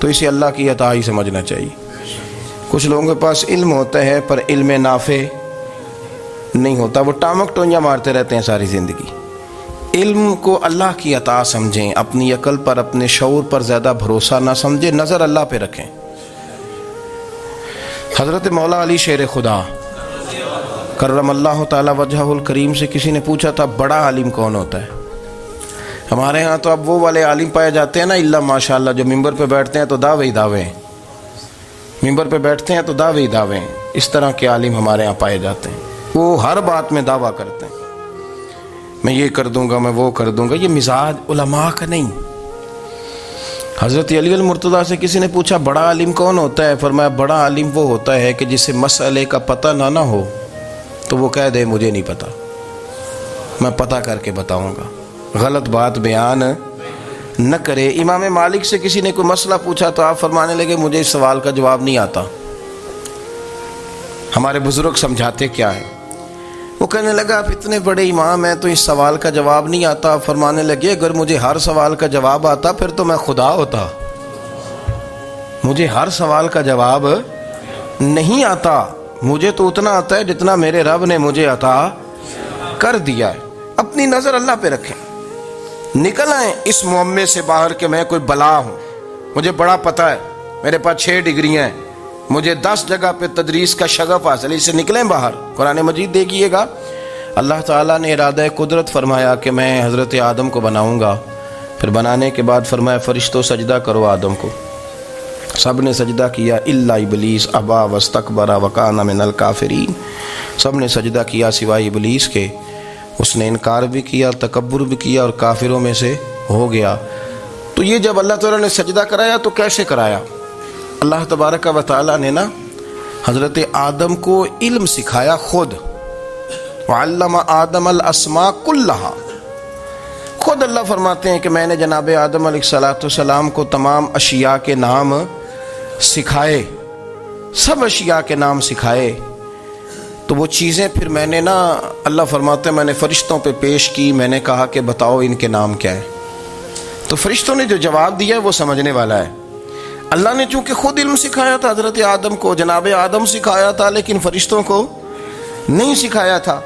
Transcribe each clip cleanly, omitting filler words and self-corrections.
تو اسے اللہ کی عطا ہی سمجھنا چاہیے۔ کچھ لوگوں کے پاس علم ہوتا ہے پر علم نافع نہیں ہوتا، وہ ٹامک ٹونیاں مارتے رہتے ہیں ساری زندگی۔ علم کو اللہ کی عطا سمجھیں، اپنی عقل پر اپنے شعور پر زیادہ بھروسہ نہ سمجھیں، نظر اللہ پہ رکھیں۔ حضرت مولا علی شیر خدا کرم اللہ تعالی وجہہ الکریم سے کسی نے پوچھا تھا بڑا عالم کون ہوتا ہے؟ ہمارے ہاں تو اب وہ والے عالم پائے جاتے ہیں نا اللہ ماشاءاللہ، جو ممبر پہ بیٹھتے ہیں تو دعوے ہی دعوے ہیں، ممبر پہ بیٹھتے ہیں تو دعوے ہی دعوے ہیں، اس طرح کے عالم ہمارے ہاں پائے جاتے ہیں۔ وہ ہر بات میں دعویٰ کرتے ہیں، میں یہ کر دوں گا، میں وہ کر دوں گا۔ یہ مزاج علماء کا نہیں۔ حضرت علی المرتضیٰ سے کسی نے پوچھا بڑا عالم کون ہوتا ہے؟ فرمایا بڑا عالم وہ ہوتا ہے کہ جسے مسئلے کا پتہ نہ ہو تو وہ کہہ دے مجھے نہیں پتہ، میں پتہ کر کے بتاؤں گا، غلط بات بیان نہ کرے۔ امام مالک سے کسی نے کوئی مسئلہ پوچھا تو آپ فرمانے لگے مجھے اس سوال کا جواب نہیں آتا، ہمارے بزرگ سمجھاتے کیا ہے؟ وہ کہنے لگا آپ اتنے بڑے امام ہیں تو اس سوال کا جواب نہیں آتا۔ فرمانے لگے اگر مجھے ہر سوال کا جواب آتا پھر تو میں خدا ہوتا، مجھے ہر سوال کا جواب نہیں آتا، مجھے تو اتنا آتا ہے جتنا میرے رب نے مجھے عطا کر دیا ہے۔ اپنی نظر اللہ پہ رکھیں، نکل آئیں اس معمے سے باہر کہ میں کوئی بلا ہوں، مجھے بڑا پتہ ہے، میرے پاس 6 ڈگریاں ہیں، مجھے 10 جگہ پہ تدریس کا شغف حاصل ہے، اس سے نکلیں باہر۔ قرآن مجید دیکھیے گا، اللہ تعالیٰ نے ارادہ قدرت فرمایا کہ میں حضرت آدم کو بناؤں گا، پھر بنانے کے بعد فرمایا فرشتوں سجدہ کرو آدم کو، سب نے سجدہ کیا الا ابلیس ابا واستکبر وکان من الکافرین، سب نے سجدہ کیا سوائے ابلیس کے، اس نے انکار بھی کیا، تکبر بھی کیا اور کافروں میں سے ہو گیا۔ تو یہ جب اللہ تعالیٰ نے سجدہ کرایا تو کیسے کرایا؟ اللہ تبارک و تعالیٰ نے نا حضرت آدم کو علم سکھایا خود، وعلم آدم الاسماء کلہا، خود اللہ فرماتے ہیں کہ میں نے جناب آدم علیہ السلام کو تمام اشیاء کے نام سکھائے، سب اشیاء کے نام سکھائے۔ تو وہ چیزیں پھر میں نے نا، اللہ فرماتے ہیں میں نے فرشتوں پہ پیش کی، میں نے کہا کہ بتاؤ ان کے نام کیا ہے، تو فرشتوں نے جو جواب دیا وہ سمجھنے والا ہے۔ اللہ نے چونکہ خود علم سکھایا تھا حضرت آدم کو، جناب آدم سکھایا تھا، لیکن فرشتوں کو نہیں سکھایا تھا۔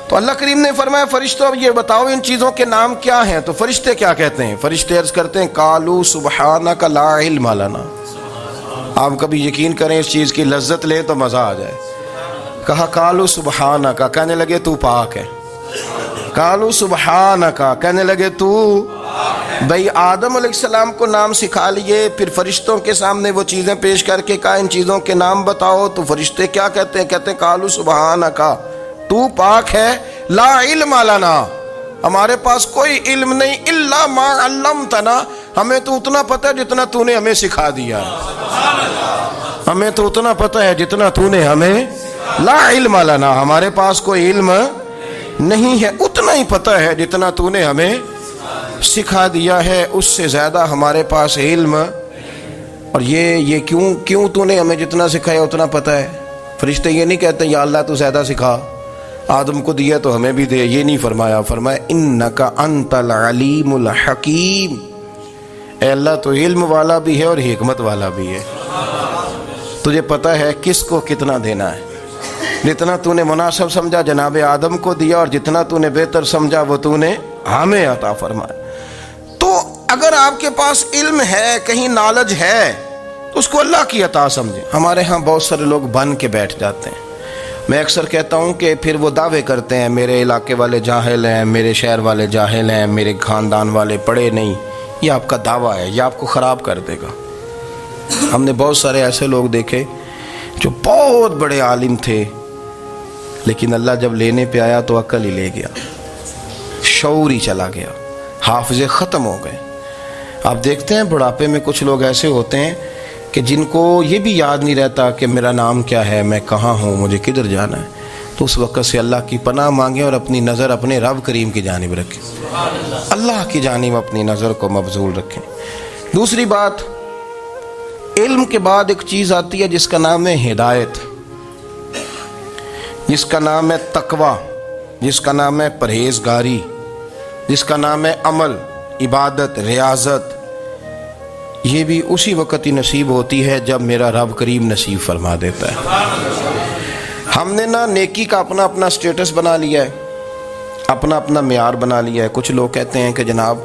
تو اللہ کریم نے فرمایا فرشتوں اب یہ بتاؤ ان چیزوں کے نام کیا ہیں؟ تو فرشتے کیا کہتے ہیں؟ فرشتے عرض کرتے ہیں قالوا سبحانک لا علم لنا۔ آپ کبھی یقین کریں اس چیز کی لذت لیں تو مزہ آ جائے۔ کہا قالوا سبحانک، کہنے لگے تو پاک ہے، قالوا سبحانک، کہنے لگے تو، بھئی آدم علیہ السلام کو نام سکھا لیے، پھر فرشتوں کے سامنے وہ چیزیں پیش کر کے کہا ان چیزوں کے نام بتاؤ، تو فرشتے کیا کہتے ہیں؟ کہتے ہیں قالوا سبحانک، تو پاک ہے، لا علم لنا، ہمارے پاس کوئی علم نہیں، الا ما علمتنا، ہمیں تو اتنا پتہ ہے جتنا تو نے ہمیں سکھا دیا ہے، ہمیں تو اتنا پتہ ہے جتنا تو نے ہمیں، لا علم لنا، ہمارے پاس کوئی علم نہیں ہے، اتنا ہی پتہ ہے جتنا تو نے ہمیں سکھا دیا ہے، اس سے زیادہ ہمارے پاس علم۔ اور یہ کیوں تو نے ہمیں جتنا سکھایا اتنا پتہ ہے؟ فرشتے یہ نہیں کہتے یا اللہ تو زیادہ سکھا، آدم کو دیا تو ہمیں بھی دے، یہ نہیں فرمایا، فرمایا انک انت العلیم الحکیم، اے اللہ تو علم والا بھی ہے اور حکمت والا بھی ہے، تجھے پتہ ہے کس کو کتنا دینا ہے، جتنا تو نے مناسب سمجھا جناب آدم کو دیا، اور جتنا تو نے بہتر سمجھا وہ تو نے ہمیں عطا فرمایا۔ تو اگر آپ کے پاس علم ہے، کہیں نالج ہے، تو اس کو اللہ کی عطا سمجھیں۔ ہمارے ہاں بہت سارے لوگ بن کے بیٹھ جاتے ہیں، میں اکثر کہتا ہوں کہ پھر وہ دعوے کرتے ہیں میرے علاقے والے جاہل ہیں، میرے شہر والے جاہل ہیں، میرے خاندان والے پڑھے نہیں، یہ آپ کا دعویٰ ہے، یہ آپ کو خراب کر دے گا۔ ہم نے بہت سارے ایسے لوگ دیکھے جو بہت بڑے عالم تھے، لیکن اللہ جب لینے پہ آیا تو عقل ہی لے گیا، شعور ہی چلا گیا، حافظے ختم ہو گئے۔ آپ دیکھتے ہیں بڑھاپے میں کچھ لوگ ایسے ہوتے ہیں کہ جن کو یہ بھی یاد نہیں رہتا کہ میرا نام کیا ہے، میں کہاں ہوں، مجھے کدھر جانا ہے۔ تو اس وقت سے اللہ کی پناہ مانگیں اور اپنی نظر اپنے رب کریم کی جانب رکھیں، اللہ کی جانب اپنی نظر کو مبذول رکھیں۔ دوسری بات، علم کے بعد ایک چیز آتی ہے جس کا نام ہے ہدایت، جس کا نام ہے تقوی، جس کا نام ہے پرہیزگاری، جس کا نام ہے عمل، عبادت، ریاضت۔ یہ بھی اسی وقت ہی نصیب ہوتی ہے جب میرا رب کریم نصیب فرما دیتا ہے۔ ہم نے نا نیکی کا اپنا اپنا سٹیٹس بنا لیا ہے، اپنا اپنا معیار بنا لیا ہے۔ کچھ لوگ کہتے ہیں کہ جناب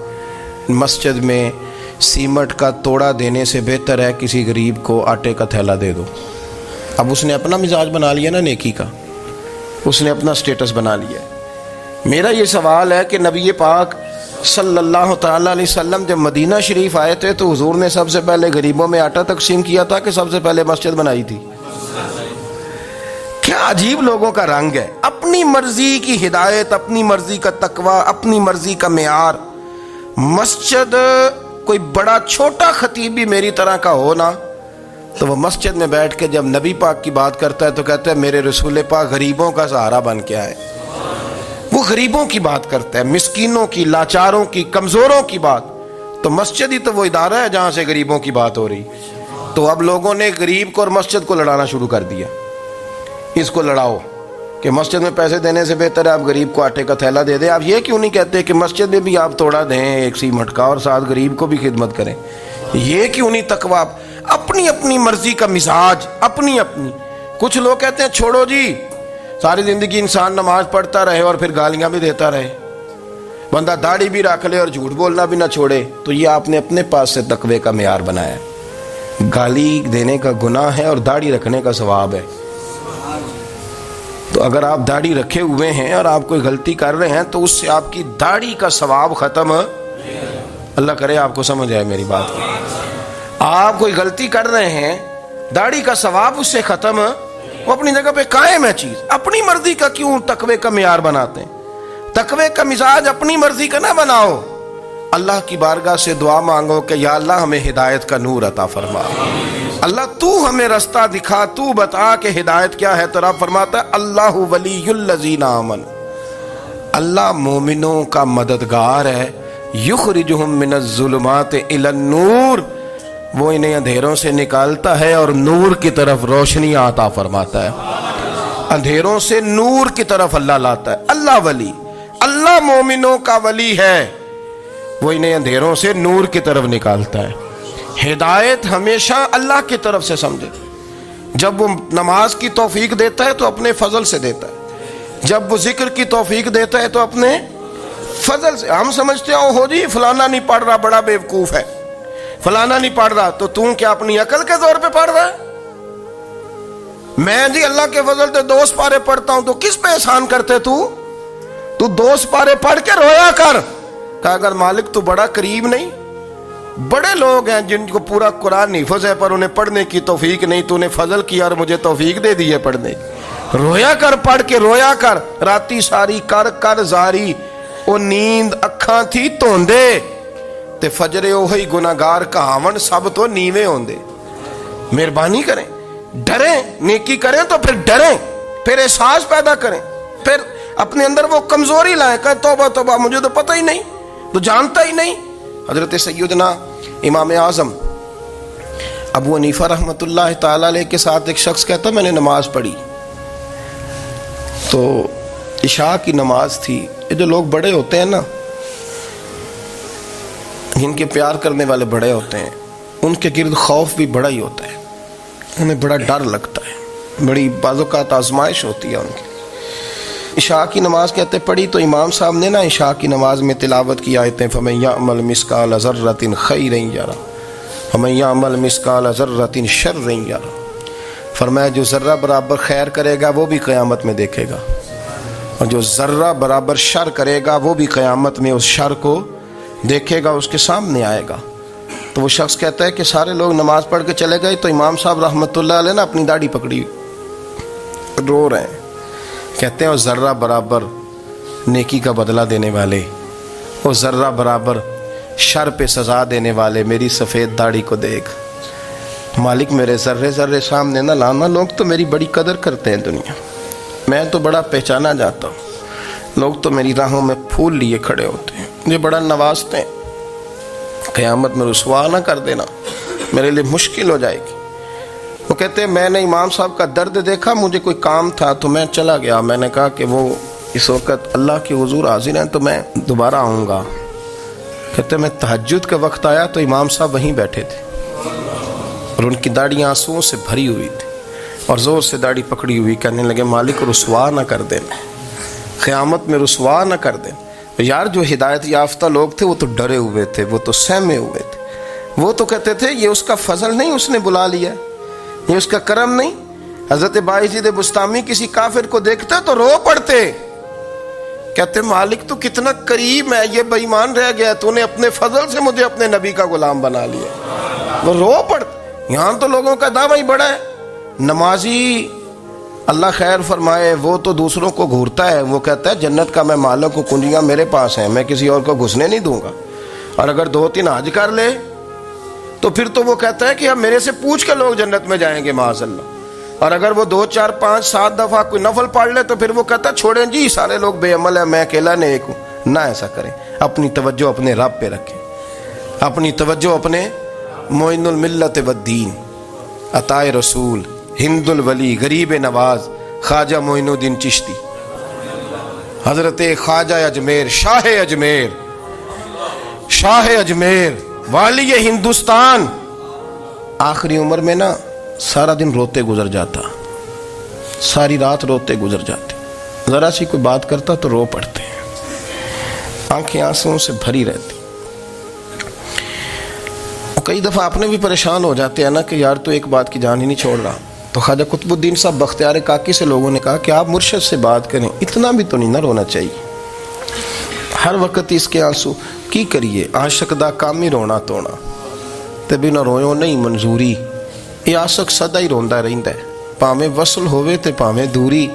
مسجد میں سیمٹ کا توڑا دینے سے بہتر ہے کسی غریب کو آٹے کا تھیلا دے دو۔ اب اس نے اپنا مزاج بنا لیا نا نیکی کا، اس نے اپنا سٹیٹس بنا لیا ہے۔ میرا یہ سوال ہے کہ نبی پاک صلی اللہ تعالیٰ علیہ وسلم جب مدینہ شریف آئے تھے تو حضور نے سب سے پہلے غریبوں میں آٹا تقسیم کیا تھا کہ سب سے پہلے مسجد بنائی تھی؟ کیا عجیب لوگوں کا رنگ ہے، اپنی مرضی کی ہدایت، اپنی مرضی کا تقوی، اپنی مرضی کا معیار۔ مسجد کوئی بڑا چھوٹا خطیب بھی میری طرح کا ہو نا تو وہ مسجد میں بیٹھ کے جب نبی پاک کی بات کرتا ہے تو کہتا ہے میرے رسول پاک غریبوں کا سہارا بن کے آئے۔ وہ غریبوں کی بات کرتا ہے، مسکینوں کی، لاچاروں کی، کمزوروں کی بات۔ تو مسجد ہی تو وہ ادارہ ہے جہاں سے غریبوں کی بات ہو رہی۔ تو اب لوگوں نے غریب کو اور مسجد کو لڑانا شروع کر دیا، اس کو لڑاؤ کہ مسجد میں پیسے دینے سے بہتر ہے آپ غریب کو آٹے کا تھیلا دے دیں۔ آپ یہ کیوں نہیں کہتے کہ مسجد میں بھی آپ توڑا دیں ایک سیمٹ کا اور ساتھ غریب کو بھی خدمت کریں؟ یہ کیوں نہیں تقویٰ؟ اپنی اپنی مرضی کا مزاج، اپنی اپنی۔ کچھ لوگ کہتے ہیں چھوڑو جی، ساری زندگی انسان نماز پڑھتا رہے اور پھر گالیاں بھی دیتا رہے، بندہ داڑھی بھی رکھ لے اور جھوٹ بولنا بھی نہ چھوڑے۔ تو یہ آپ نے اپنے پاس سے تقوی کا معیار بنایا ہے۔ گالی دینے کا گناہ ہے اور داڑھی رکھنے کا ثواب ہے۔ تو اگر آپ داڑھی رکھے ہوئے ہیں اور آپ کوئی غلطی کر رہے ہیں تو اس سے آپ کی داڑھی کا ثواب ختم، اللہ کرے آپ کو سمجھ آئے میری بات۔ آپ کوئی غلطی کر رہے ہیں، داڑھی کا ثواب اس سے ختم، وہ اپنی جگہ پہ قائم ہے چیز۔ اپنی مرضی کا کیوں تقوی کا معیار بناتے ہیں؟ تقوی کا مزاج اپنی مرضی کا نہ بناؤ۔ اللہ کی بارگاہ سے دعا مانگو کہ یا اللہ ہمیں ہدایت کا نور عطا فرما، اللہ تو ہمیں رستہ دکھا، تو بتا کہ ہدایت کیا ہے۔ تو رب فرماتا ہے اللہ ولی الذین آمنوا، اللہ مومنوں کا مددگار ہے، یخرجہم من الظلمات الی النور، وہ انہیں اندھیروں سے نکالتا ہے اور نور کی طرف روشنی عطا فرماتا ہے۔ اندھیروں سے نور کی طرف اللہ لاتا ہے۔ اللہ ولی، اللہ مومنوں کا ولی ہے، وہ انہیں اندھیروں سے نور کی طرف نکالتا ہے۔ ہدایت ہمیشہ اللہ کی طرف سے سمجھے۔ جب وہ نماز کی توفیق دیتا ہے تو اپنے فضل سے دیتا ہے، جب وہ ذکر کی توفیق دیتا ہے تو اپنے فضل سے۔ ہم سمجھتے ہیں ہو جی فلانا نہیں پڑھ رہا بڑا بیوقوف ہے، فلانا نہیں پڑھ رہا، تو تم کیا اپنی عقل کے زور پہ پڑھ رہا ہے؟ میں جی اللہ کے فضل سے 2 سپارے پڑھتا ہوں، تو کس پہ احسان کرتے تو 2 سپارے پڑھ کے رویا کر، کہ اگر مالک تو بڑا قریب نہیں۔ بڑے لوگ ہیں جن کو پورا قرآن حفظ ہے پر انہیں پڑھنے کی توفیق نہیں، تو انہیں فضل کیا اور مجھے توفیق دے دی ہے پڑھنے کی۔ رویا کر، پڑھ کے رویا کر، راتی ساری کر کر زاری، او نیند اکھاں تھی توندے تے فجرے اوہی گناہگار کہاون سب تو نیوے ہوندے۔ مہربانی کریں، ڈریں، نیکی کریں تو پھر ڈریں، پھر احساس پیدا کریں، پھر اپنے اندر وہ کمزوری لائیں کہ توبہ توبہ مجھے تو پتہ ہی نہیں، تو جانتا ہی نہیں۔ حضرت سیدنا امام اعظم ابو حنیفہ رحمۃ اللہ تعالی علیہ کے ساتھ ایک شخص کہتا میں نے نماز پڑھی، تو عشاء کی نماز تھی۔ یہ جو لوگ بڑے ہوتے ہیں نا، جن کے پیار کرنے والے بڑے ہوتے ہیں، ان کے گرد خوف بھی بڑا ہی ہوتا ہے، انہیں بڑا ڈر لگتا ہے، بڑی بعض اوقات آزمائش ہوتی ہے ان کی۔ عشاء کی نماز کہتے پڑھی تو امام صاحب نے نا عشاء کی نماز میں تلاوت کی آیتیں فَمَن يَعْمَلْ مِثْقَالَ ذَرَّةٍ خَيْرًا يَرَهُ وَمَن يَعْمَلْ مِثْقَالَ ذَرَّةٍ شَرًّا يَرَهُ، فرمایا جو ذرہ برابر خیر کرے گا وہ بھی قیامت میں دیکھے گا، اور جو ذرہ برابر شر کرے گا وہ بھی قیامت میں اس شر کو دیکھے گا، اس کے سامنے آئے گا۔ تو وہ شخص کہتا ہے کہ سارے لوگ نماز پڑھ کے چلے گئے تو امام صاحب رحمۃ اللہ علیہ نے اپنی داڑھی پکڑی، رو رہے ہیں، کہتے ہیں وہ ذرہ برابر نیکی کا بدلہ دینے والے، وہ ذرہ برابر شر پہ سزا دینے والے میری سفید داڑھی کو دیکھ، مالک میرے ذرے ذرے سامنے نہ لانا، لوگ تو میری بڑی قدر کرتے ہیں دنیا، میں تو بڑا پہچانا جاتا ہوں، لوگ تو میری راہوں میں پھول لیے کھڑے ہوتے ہیں، مجھے بڑا نوازتے ہیں، قیامت میں رسوا نہ کر دینا، میرے لیے مشکل ہو جائے گی۔ وہ کہتے ہیں میں نے امام صاحب کا درد دیکھا، مجھے کوئی کام تھا تو میں چلا گیا، میں نے کہا کہ وہ اس وقت اللہ کے حضور حاضر ہیں تو میں دوبارہ آؤں گا۔ کہتے ہیں میں تہجد کے وقت آیا تو امام صاحب وہیں بیٹھے تھے، اور ان کی داڑھی آنسوؤں سے بھری ہوئی تھی اور زور سے داڑھی پکڑی ہوئی، کہنے لگے مالک رسوا نہ کر دینا، قیامت میں رسوا نہ کر دینا۔ یار جو ہدایت یافتہ لوگ تھے وہ تو ڈرے ہوئے تھے، وہ تو سہمے ہوئے تھے، وہ تو کہتے تھے یہ اس کا فضل نہیں، اس نے بلا لیا، یہ اس کا کرم نہیں۔ حضرت باعزید بستامی کسی کافر کو دیکھتے تو رو پڑتے، کہتے مالک تو کتنا کریم ہے، یہ بے ایمان رہ گیا، تو نے اپنے فضل سے مجھے اپنے نبی کا غلام بنا لیا۔ وہ رو پڑتے۔ یہاں تو لوگوں کا دعویٰ ہی بڑا ہے۔ نمازی اللہ خیر فرمائے وہ تو دوسروں کو گھورتا ہے، وہ کہتا ہے جنت کا میں مالک ہوں، کنجیاں میرے پاس ہیں، میں کسی اور کو گھسنے نہیں دوں گا۔ اور اگر 2-3 حج کر لے تو پھر تو وہ کہتا ہے کہ اب میرے سے پوچھ کے لوگ جنت میں جائیں گے معاذ اللہ۔ اور اگر وہ 2 4 5 7 دفعہ کوئی نفل پڑھ لے تو پھر وہ کہتا ہے چھوڑیں جی سارے لوگ بے عمل ہیں، میں اکیلا نیک ہوں۔ نہ ایسا کریں، اپنی توجہ اپنے رب پہ رکھیں، اپنی توجہ اپنے معین الملت والدین، عطا رسول، ہند الولی، غریب نواز، خواجہ معین الدین چشتی، حضرت خواجہ اجمیر، شاہ اجمیر، والی ہندوستان۔ آخری عمر میں نا سارا دن روتے گزر جاتا، ساری رات روتے گزر جاتے، ذرا سی کوئی بات کرتا تو رو پڑتے، آنکھیں آنسوؤں سے بھری رہتی۔ کئی دفعہ اپنے بھی پریشان ہو جاتے ہیں نا کہ یار تو ایک بات کی جان ہی نہیں چھوڑ رہا۔ تو خواجہ قطب الدین صاحب بختیار کاکی سے لوگوں نے کہا کہ آپ مرشد سے بات کریں، اتنا بھی تو نہیں نہ رونا چاہیے، ہر وقت اس کے آنسو کی کریے، عاشق دا کام ہی رونا تونا تے بنا رویوں نہیں منظوری۔ یہ عاشق سدا ہی روندا رہندا ہے، پاویں وصل ہوئے تے پاویں دوری،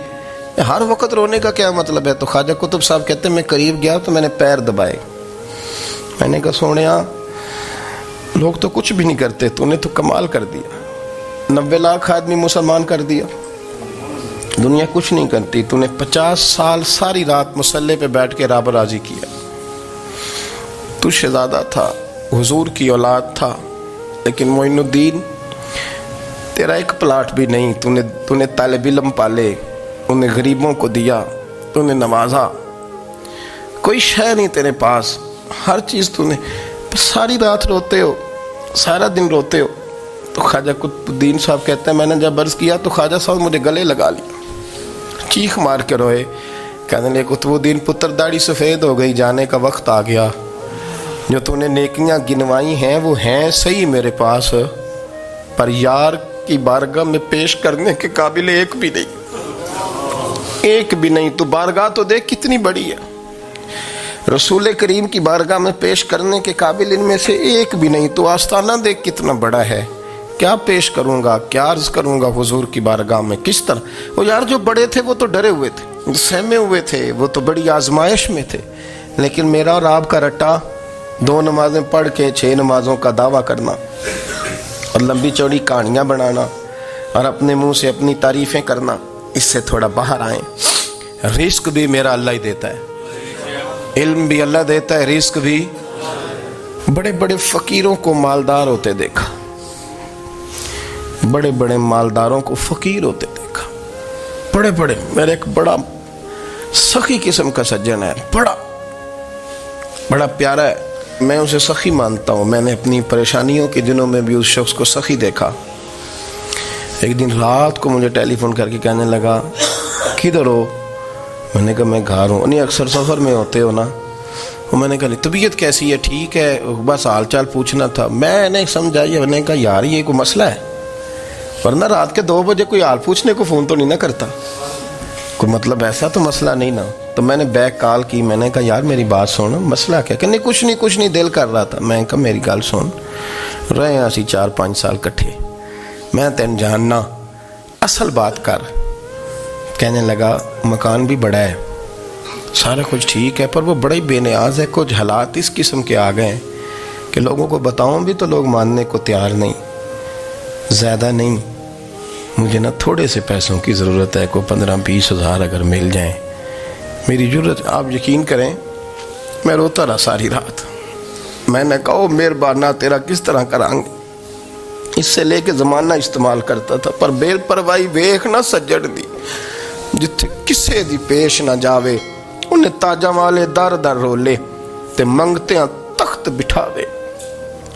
ہر وقت رونے کا کیا مطلب ہے؟ تو خواجہ قطب صاحب کہتے ہیں میں قریب گیا تو میں نے پیر دبائے، میں نے کہا سونیا لوگ تو کچھ بھی نہیں کرتے، تو نے تو کمال کر دیا، 90 لاکھ آدمی مسلمان کر دیا، دنیا کچھ نہیں کرتی، تو نے 50 سال ساری رات مسلح پہ بیٹھ کے رب راضی کیا۔ تو شہزادہ تھا، حضور کی اولاد تھا، لیکن معین الدین تیرا ایک پلاٹ بھی نہیں، تو نے طالب علم پالے، انہیں غریبوں کو دیا، تو نے نوازا، کوئی شے نہیں تیرے پاس، ہر چیز تو نے، ساری رات روتے ہو، سارا دن روتے ہو۔ تو خواجہ قطب الدین صاحب کہتے ہیں میں نے جب عرض کیا تو خواجہ صاحب مجھے گلے لگا لیا، چیخ مار کے روئے، کہنے لگے قطب الدین پتر داڑھی سفید ہو گئی، جانے کا وقت آ گیا، جو تو نے نیکیاں گنوائی ہیں وہ ہیں صحیح میرے پاس، پر یار کی بارگاہ میں پیش کرنے کے قابل ایک بھی نہیں، تو بارگاہ تو دیکھ کتنی بڑی ہے، رسول کریم کی بارگاہ میں پیش کرنے کے قابل ان میں سے ایک بھی نہیں، تو آستانہ دیکھ کتنا بڑا ہے، کیا پیش کروں گا، کیا عرض کروں گا حضور کی بارگاہ میں، کس طرح؟ وہ یار جو بڑے تھے وہ تو ڈرے ہوئے تھے، سہمے ہوئے تھے، وہ تو بڑی آزمائش میں تھے، لیکن میرا اور آپ کا رٹا 2 نمازیں پڑھ کے 6 نمازوں کا دعویٰ کرنا اور لمبی چوڑی کہانیاں بنانا اور اپنے منہ سے اپنی تعریفیں کرنا، اس سے تھوڑا باہر آئیں۔ رزق بھی میرا اللہ ہی دیتا ہے، علم بھی اللہ دیتا ہے، رزق بھی۔ بڑے بڑے فقیروں کو مالدار ہوتے دیکھا، بڑے بڑے مالداروں کو فقیر ہوتے دیکھا، بڑے بڑے، میرے ایک بڑا سخی قسم کا سجن ہے، بڑا پیارا ہے، میں اسے سخی مانتا ہوں، میں نے اپنی پریشانیوں کے دنوں میں بھی اس شخص کو سخی دیکھا۔ ایک دن رات کو مجھے ٹیلی فون کر کے کہنے لگا کدھر ہو؟ میں نے کہا میں گھر ہوں۔ نہیں اکثر سفر میں ہوتے ہو نا؟ میں نے کہا طبیعت کیسی ہے؟ ٹھیک ہے، بس حال چال پوچھنا تھا۔ میں نے سمجھا، میں نے کہا یار یہ کوئی مسئلہ ہے، ورنہ رات کے 2 بجے کوئی حال پوچھنے کو فون تو نہیں نہ کرتا، کوئی مطلب ایسا تو مسئلہ نہیں نا۔ تو میں نے بیک کال کی، میں نے کہا یار میری بات سن، مسئلہ کیا؟ کہ نہیں کچھ نہیں دل کر رہا تھا۔ میں نے کہا میری گل سن، رہے ہیں اسی 4-5 سال کٹھے، میں تین جاننا، اصل بات کر۔ کہنے لگا مکان بھی بڑا ہے، سارا کچھ ٹھیک ہے، پر وہ بڑا ہی بے نیاز ہے، کچھ حالات اس قسم کے آ گئے ہیں کہ لوگوں کو بتاؤں بھی تو لوگ ماننے کو تیار نہیں، زیادہ نہیں، مجھے نا تھوڑے سے پیسوں کی ضرورت ہے، کوئی 15-20 ہزار اگر مل جائیں میری ضرورت۔ آپ یقین کریں میں روتا رہا ساری رات۔ میں نے کہا مہربانہ تیرا کس طرح کریں گے، اس سے لے کے زمانہ استعمال کرتا تھا، پر بے پرواہی ویخ نہ سجڑ دی، جتھے کسے دی پیش نہ جاوے، انہیں تاجاں والے در در رولے تے منگتیاں تخت بٹھاوے۔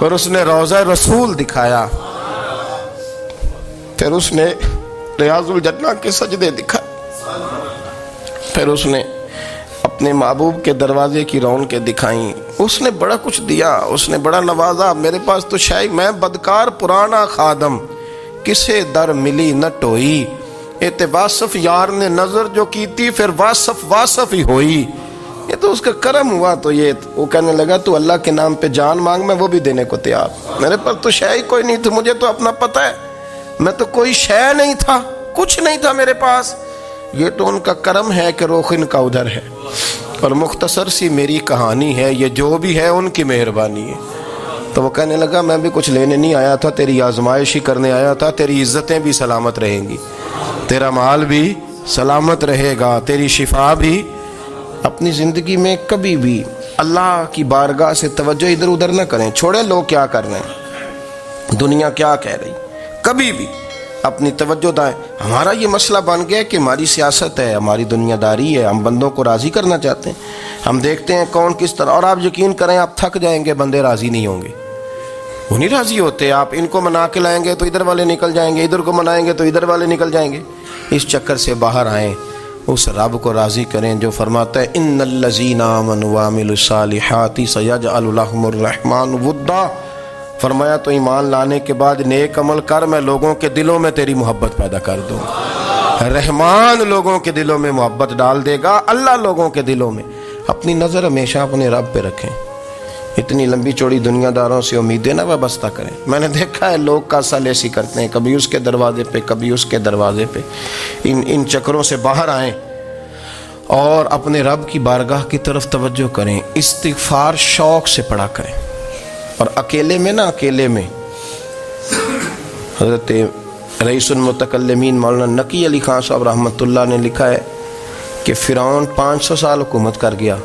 پھر اس نے روضہ رسول دکھایا، پھر اس نے ریاض الجنہ کے سجدے دکھائے، پھر اس نے اپنے محبوب کے دروازے کی رونقیں دکھائیں۔ اس نے بڑا کچھ دیا، اس نے بڑا نوازا۔ میرے پاس تو شاید میں بدکار پرانا خادم، کسے در ملی نہ ٹوئی، ایتے واصف یار نے نظر جو کی تھی، پھر واصف ہی ہوئی۔ یہ تو اس کا کرم ہوا۔ تو یہ وہ کہنے لگا تو اللہ کے نام پہ جان مانگ، میں وہ بھی دینے کو تیار۔ میرے پاس تو شے کوئی نہیں تھی، مجھے تو اپنا پتہ ہے، میں تو کوئی شے نہیں تھا، کچھ نہیں تھا میرے پاس۔ یہ تو ان کا کرم ہے کہ رخ ان کا ادھر ہے، اور مختصر سی میری کہانی ہے، یہ جو بھی ہے ان کی مہربانی ہے۔ تو وہ کہنے لگا میں بھی کچھ لینے نہیں آیا تھا، تیری آزمائش ہی کرنے آیا تھا۔ تیری عزتیں بھی سلامت رہیں گی، تیرا مال بھی سلامت رہے گا، تیری شفا بھی۔ اپنی زندگی میں کبھی بھی اللہ کی بارگاہ سے توجہ ادھر ادھر نہ کریں، چھوڑیں لوگ کیا کر رہے ہیں، دنیا کیا کہہ رہی، کبھی بھی اپنی توجہ دائیں۔ ہمارا یہ مسئلہ بن گیا کہ ہماری سیاست ہے، ہماری دنیا داری ہے، ہم بندوں کو راضی کرنا چاہتے ہیں، ہم دیکھتے ہیں کون کس طرح، اور آپ یقین کریں آپ تھک جائیں گے، بندے راضی نہیں ہوں گے، وہ نہیں راضی ہوتے۔ آپ ان کو منا کے لائیں گے تو ادھر والے نکل جائیں گے، ادھر کو منائیں گے تو ادھر والے نکل جائیں گے۔ اس چکر سے باہر آئیں، اس رب کو راضی کریں جو فرماتا ہے ان الذین آمنوا وعملوا الصالحات سیجعل لهم الرحمن ودا۔ فرمایا تو ایمان لانے کے بعد نیک عمل کر، میں لوگوں کے دلوں میں تیری محبت پیدا کر دوں گا۔ رحمان لوگوں کے دلوں میں محبت ڈال دے گا، اللہ لوگوں کے دلوں میں۔ اپنی نظر ہمیشہ اپنے رب پہ رکھیں، اتنی لمبی چوڑی دنیا داروں سے امیدیں نہ وابستہ کریں۔ میں نے دیکھا ہے لوگ کا سال ایسی کرتے ہیں، کبھی اس کے دروازے پہ کبھی اس کے دروازے پہ۔ ان چکروں سے باہر آئیں اور اپنے رب کی بارگاہ کی طرف توجہ کریں۔ استغفار شوق سے پڑھا کریں، اور اکیلے میں نہ، اکیلے میں حضرت رئیس المتکلمین مولانا نقی علی خان صاحب رحمۃ اللہ نے لکھا ہے کہ فرعون 500 سال حکومت کر گیا،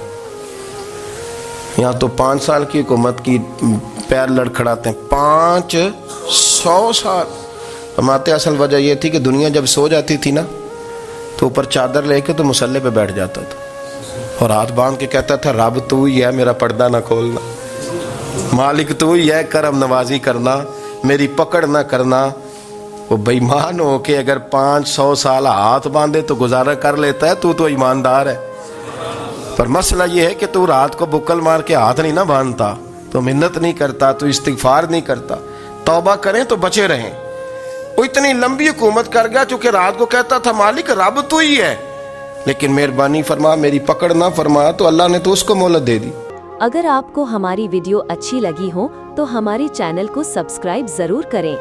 یہاں تو 5 سال کی حکومت کی پیر لڑکھڑاتے ہیں، 500 سال۔ فرماتے اصل وجہ یہ تھی کہ دنیا جب سو جاتی تھی نا تو اوپر چادر لے کے تو مصلے پہ بیٹھ جاتا تھا، اور ہاتھ باندھ کے کہتا تھا رب تو ہی ہے، میرا پردہ نہ کھولنا، مالک تو ہی ہے، کرم نوازی کرنا، میری پکڑ نہ کرنا۔ وہ بے ایمان ہو کے اگر 500 سال ہاتھ باندھے تو گزارا کر لیتا ہے، تو ایماندار ہے۔ پر مسئلہ یہ ہے کہ تو رات کو بکل مار کے ہاتھ نہیں نہ باندھتا، تو منت نہیں کرتا، تو استغفار نہیں کرتا۔ توبہ کریں تو بچے رہیں۔ وہ اتنی لمبی حکومت کر گیا چونکہ رات کو کہتا تھا مالک رب تو ہی ہے، لیکن مہربانی فرما، میری پکڑ نہ فرما، تو اللہ نے تو اس کو مہلت دے دی۔ اگر آپ کو ہماری ویڈیو اچھی لگی ہو تو ہماری چینل کو سبسکرائب ضرور کریں۔